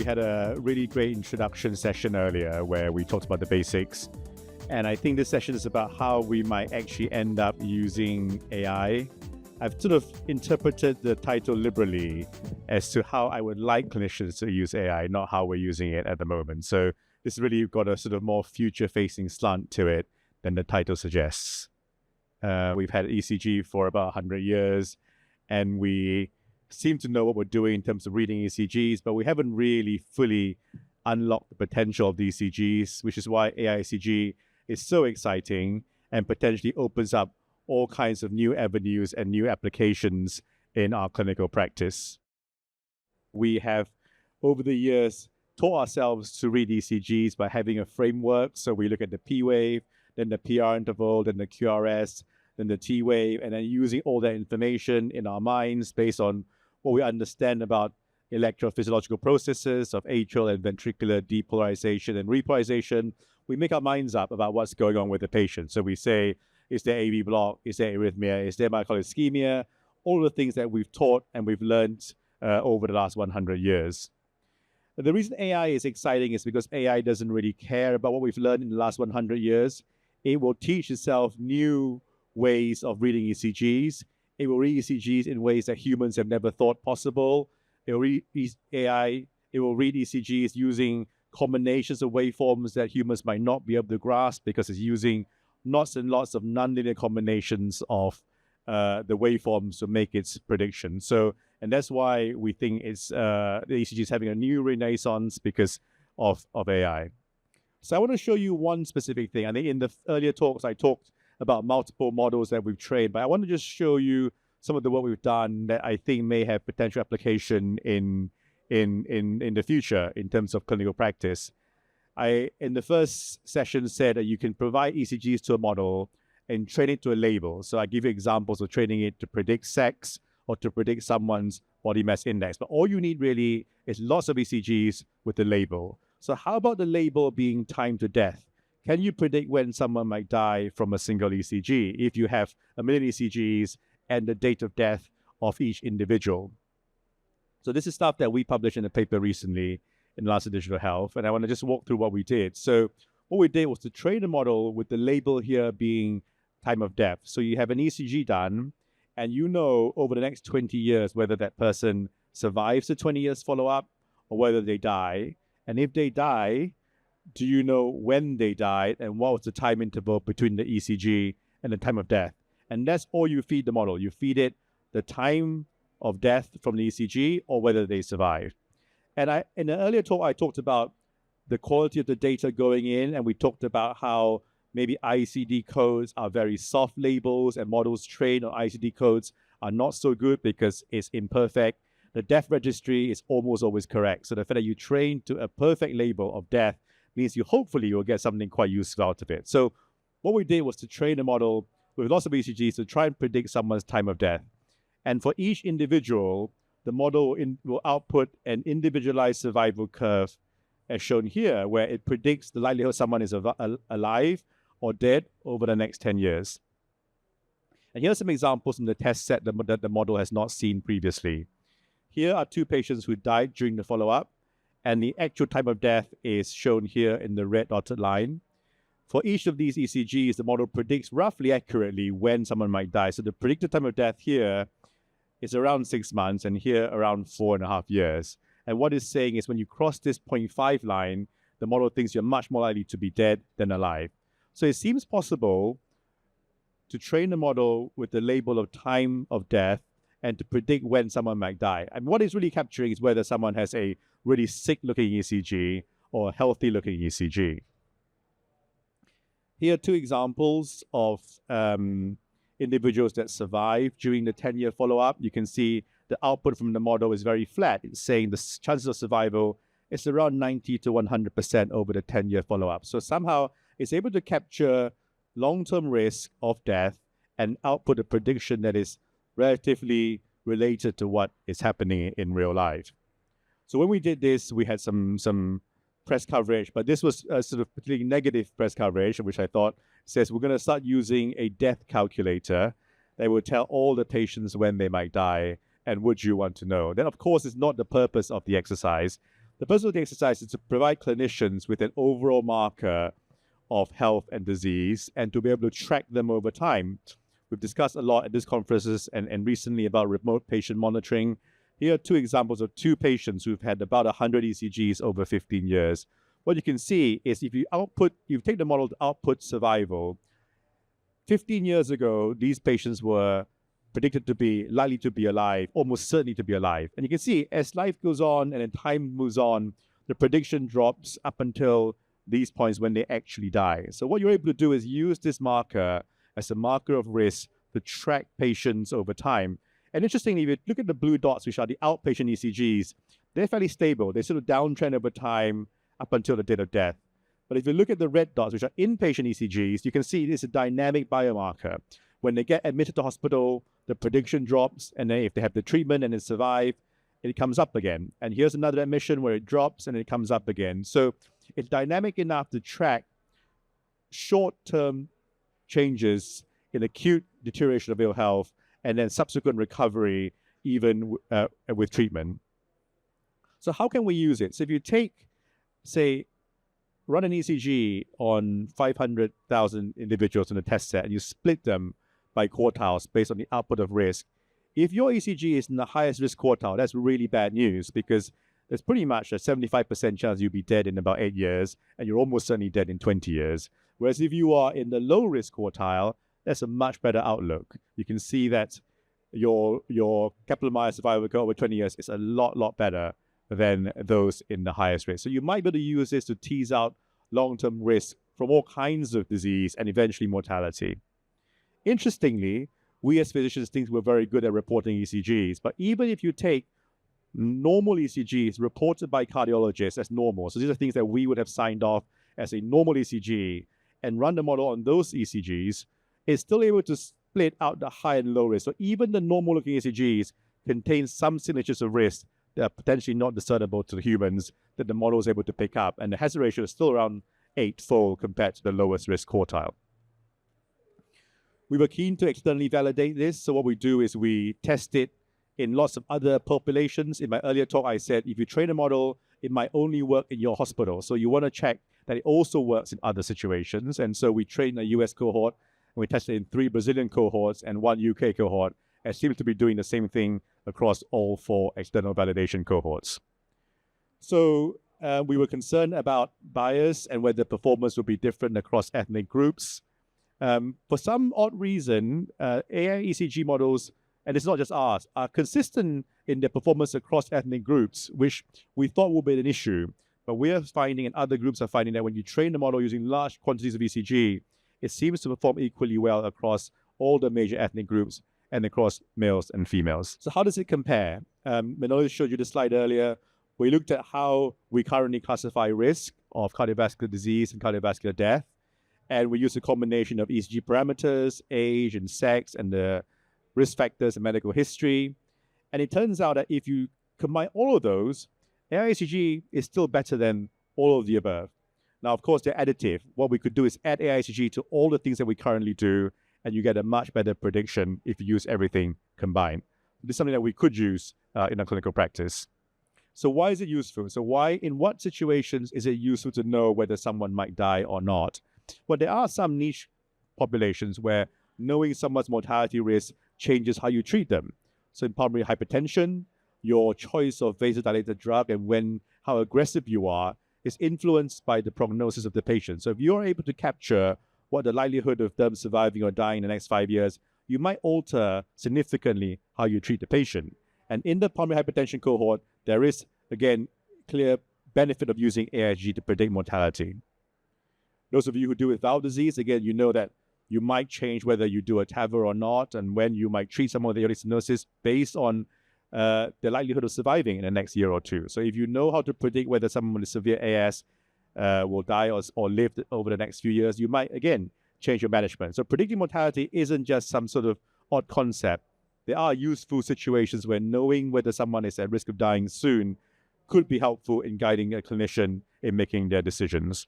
had a really great introduction session earlier where we talked about the basics. And I think this session is about how we might actually end up using AI. I've sort of interpreted the title liberally as to how I would like clinicians to use AI, not how we're using it at the moment. So this really got a sort of more future-facing slant to it than the title suggests. We've had ECG for about 100 years, and we seem to know what we're doing in terms of reading ECGs, but we haven't really fully unlocked the potential of the ECGs, which is why AI ECG is so exciting and potentially opens up all kinds of new avenues and new applications in our clinical practice. We have, over the years, taught ourselves to read ECGs by having a framework. So we look at the P wave, then the PR interval, then the QRS, then the T wave, and then using all that information in our minds based on what we understand about electrophysiological processes of atrial and ventricular depolarization and repolarization. We make our minds up about what's going on with the patient. So we say, is there AV block? Is there arrhythmia? Is there myocardial ischemia? All the things that we've taught and we've learned over the last 100 years. But the reason AI is exciting is because AI doesn't really care about what we've learned in the last 100 years. It will teach itself new ways of reading ECGs. It will read ECGs in ways that humans have never thought possible. It will read ECGs using combinations of waveforms that humans might not be able to grasp because it's using lots and lots of nonlinear combinations of the waveforms to make its prediction. And that's why we think it's the ECG is having a new renaissance because of AI. So I want to show you one specific thing. I think in the earlier talks, I talked about multiple models that we've trained, but I want to just show you some of the work we've done that I think may have potential application in the future in terms of clinical practice. I, in the first session, said that you can provide ECGs to a model and train it to a label. So I give you examples of training it to predict sex or to predict someone's body mass index. But all you need really is lots of ECGs with the label. So how about the label being time to death? Can you predict when someone might die from a single ECG if you have 1 million ECGs and the date of death of each individual? So this is stuff that we published in a paper recently in Lancet Digital Health, and I want to just walk through what we did. So what we did was to train a model with the label here being time of death. So you have an ECG done, and you know over the next 20 years whether that person survives the 20 years follow-up or whether they die. And if they die, do you know when they died and what was the time interval between the ECG and the time of death? And that's all you feed the model. You feed it the time of death from the ECG or whether they survived. And in an earlier talk, I talked about the quality of the data going in, and we talked about how maybe ICD codes are very soft labels and models trained on ICD codes are not so good because it's imperfect. The death registry is almost always correct. So the fact that you train to a perfect label of death means hopefully you'll get something quite useful out of it. So what we did was to train a model with lots of ECGs to try and predict someone's time of death. And for each individual, the model will output an individualized survival curve as shown here, where it predicts the likelihood someone is alive or dead over the next 10 years. And here are some examples from the test set that the model has not seen previously. Here are 2 patients who died during the follow-up, and the actual time of death is shown here in the red dotted line. For each of these ECGs, the model predicts roughly accurately when someone might die. So the predicted time of death here is around 6 months, and here around 4.5 years. And what it's saying is when you cross this 0.5 line, the model thinks you're much more likely to be dead than alive. So it seems possible to train a model with the label of time of death and to predict when someone might die. And what it's really capturing is whether someone has a really sick-looking ECG or a healthy-looking ECG. Here are 2 examples of individuals that survive during the 10-year follow-up. You can see the output from the model is very flat. It's saying the chances of survival is around 90 to 100% over the 10-year follow-up. So somehow it's able to capture long-term risk of death and output a prediction that is relatively related to what is happening in real life. So when we did this, we had some press coverage, but this was a sort of particularly negative press coverage, which I thought says we're going to start using a death calculator that will tell all the patients when they might die and would you want to know. Then, of course, it's not the purpose of the exercise. The purpose of the exercise is to provide clinicians with an overall marker of health and disease and to be able to track them over time. We've discussed a lot at these conferences and recently about remote patient monitoring. Here are two examples of two patients who've had about 100 ECGs over 15 years. What you can see is if you take the model to output survival, 15 years ago, these patients were predicted to be likely to be alive, almost certainly to be alive. And you can see as life goes on and then time moves on, the prediction drops up until these points when they actually die. So what you're able to do is use this marker as a marker of risk to track patients over time. And interestingly, if you look at the blue dots, which are the outpatient ECGs, they're fairly stable. They sort of downtrend over time up until the date of death. But if you look at the red dots, which are inpatient ECGs, you can see this is a dynamic biomarker. When they get admitted to hospital, the prediction drops, and then if they have the treatment and they survive, it comes up again. And here's another admission where it drops and it comes up again. So it's dynamic enough to track short-term changes in acute deterioration of ill health and then subsequent recovery, even with treatment. So how can we use it? So if you take, say, run an ECG on 500,000 individuals in a test set and you split them by quartiles based on the output of risk, if your ECG is in the highest risk quartile, that's really bad news because there's pretty much a 75% chance you'll be dead in about 8 years and you're almost certainly dead in 20 years. Whereas if you are in the low risk quartile, that's a much better outlook. You can see that your Kaplan-Meier survival curve over 20 years is a lot better than those in the highest risk. So you might be able to use this to tease out long-term risk from all kinds of disease and eventually mortality. Interestingly, we as physicians think we're very good at reporting ECGs, but even if you take normal ECGs reported by cardiologists as normal, so these are things that we would have signed off as a normal ECG, and run the model on those ECGs, it's still able to split out the high and low risk. So even the normal-looking ECGs contain some signatures of risk that are potentially not discernible to the humans that the model is able to pick up, and the hazard ratio is still around 8-fold compared to the lowest risk quartile. We were keen to externally validate this, so what we do is we test it in lots of other populations. In my earlier talk, I said if you train a model, it might only work in your hospital. So you want to check that it also works in other situations. And so we trained a US cohort, and we tested in 3 Brazilian cohorts and 1 UK cohort, and seems to be doing the same thing across all 4 external validation cohorts. So we were concerned about bias and whether performance would be different across ethnic groups. For some odd reason, AI ECG models, and it's not just ours, are consistent in their performance across ethnic groups, which we thought would be an issue. But we are finding, and other groups are finding, that when you train the model using large quantities of ECG, it seems to perform equally well across all the major ethnic groups and across males and females. So how does it compare? Manoli showed you the slide earlier. We looked at how we currently classify risk of cardiovascular disease and cardiovascular death. And we use a combination of ECG parameters, age and sex, and the risk factors and medical history. And it turns out that if you combine all of those, AI ECG is still better than all of the above. Now, of course, they're additive. What we could do is add AI ECG to all the things that we currently do, and you get a much better prediction if you use everything combined. This is something that we could use in our clinical practice. So why is it useful? So in what situations is it useful to know whether someone might die or not? Well, there are some niche populations where knowing someone's mortality risk changes how you treat them. So in pulmonary hypertension, your choice of vasodilator drug and how aggressive you are is influenced by the prognosis of the patient. So if you're able to capture what the likelihood of them surviving or dying in the next 5 years, you might alter significantly how you treat the patient. And in the pulmonary hypertension cohort, there is, again, clear benefit of using AIG to predict mortality. Those of you who deal with valve disease, again, you know that you might change whether you do a TAVR or not, and when you might treat someone with aortic stenosis based on the likelihood of surviving in the next year or two. So if you know how to predict whether someone with severe AS will die or live over the next few years, you might, again, change your management. So predicting mortality isn't just some sort of odd concept. There are useful situations where knowing whether someone is at risk of dying soon could be helpful in guiding a clinician in making their decisions.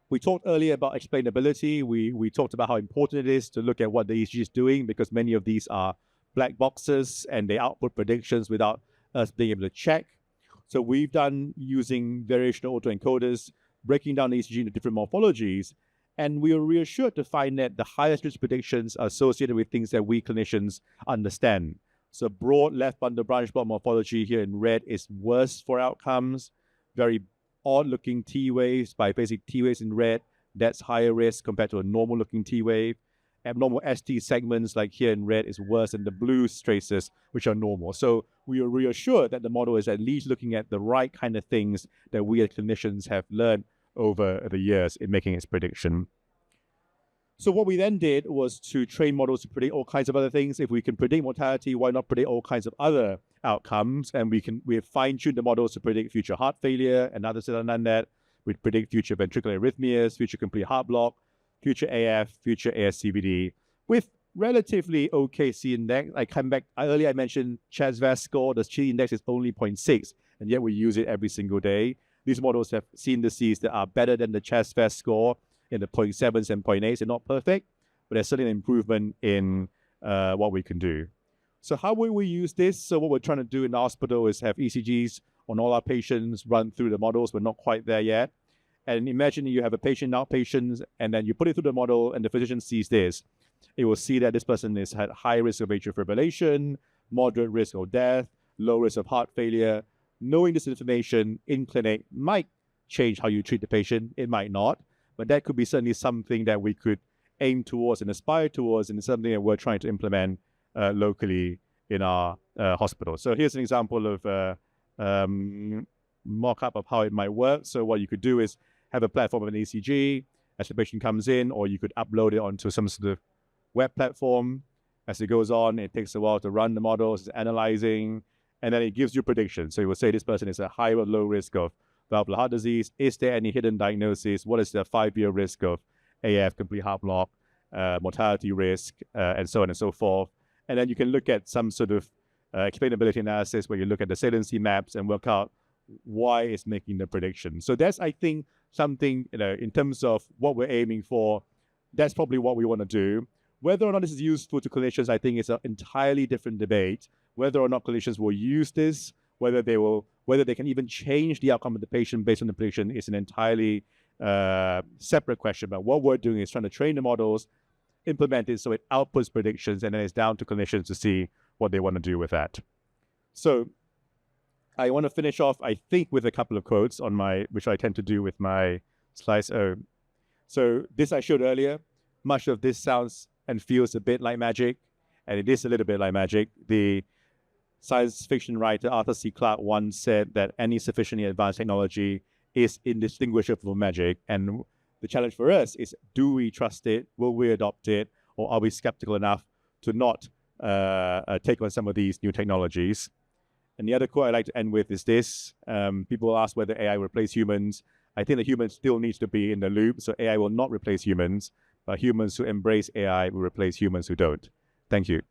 We talked earlier about explainability. We talked about how important it is to look at what the ECG is doing because many of these are black boxes and they output predictions without us being able to check. So we've done using variational autoencoders, breaking down the ECG into different morphologies, and we were reassured to find that the highest risk predictions are associated with things that we clinicians understand. So broad left bundle branch block morphology here in red is worse for outcomes. Very odd-looking T waves, biphasic T waves in red, that's higher risk compared to a normal-looking T wave. Abnormal ST segments, like here in red, is worse than the blue traces, which are normal. So we are reassured that the model is at least looking at the right kind of things that we as clinicians have learned over the years in making its prediction. So what we then did was to train models to predict all kinds of other things. If we can predict mortality, why not predict all kinds of other outcomes? And we have fine-tuned the models to predict future heart failure, and others that have done that. We predict future ventricular arrhythmias, future complete heart block, future AF, future ASCVD, with relatively okay C index. I come back, earlier I mentioned CHEST-VASc score. The C index is only 0.6, and yet we use it every single day. These models have seen indices that are better than the CHEST-VASc score in the 0.7s and 0.8s. They're not perfect, but there's certainly an improvement in what we can do. So how will we use this? So what we're trying to do in the hospital is have ECGs on all our patients, run through the models. We're not quite there yet. And imagine you have a patient, outpatient, and then you put it through the model, and the physician sees this. It will see that this person is at high risk of atrial fibrillation, moderate risk of death, low risk of heart failure. Knowing this information in clinic might change how you treat the patient. It might not, but that could be certainly something that we could aim towards and aspire towards, and it's something that we're trying to implement locally in our hospital. So here's an example of mock-up of how it might work. So what you could do is have a platform of an ECG as the patient comes in, or you could upload it onto some sort of web platform. As it goes on, it takes a while to run the models, it's analyzing, and then it gives you predictions. So it will say this person is at high or low risk of valvular heart disease. Is there any hidden diagnosis? What is the 5-year risk of AF, complete heart block, mortality risk, and so on and so forth. And then you can look at some sort of explainability analysis where you look at the saliency maps and work out why it's making the prediction. So that's, I think, something, in terms of what we're aiming for, that's probably what we want to do. Whether or not this is useful to clinicians, I think is an entirely different debate. Whether or not clinicians will use this, whether they can even change the outcome of the patient based on the prediction is an entirely separate question. But what we're doing is trying to train the models, implement it so it outputs predictions, and then it's down to clinicians to see what they want to do with that. So I want to finish off, I think, with a couple of quotes on which I tend to do with my slides. So this I showed earlier. Much of this sounds and feels a bit like magic, and it is a little bit like magic. The science fiction writer Arthur C. Clarke once said that any sufficiently advanced technology is indistinguishable from magic, and the challenge for us is, do we trust it? Will we adopt it? Or are we skeptical enough to not take on some of these new technologies? And the other quote I like to end with is this. People ask whether AI will replace humans. I think that humans still need to be in the loop, so AI will not replace humans, but humans who embrace AI will replace humans who don't. Thank you.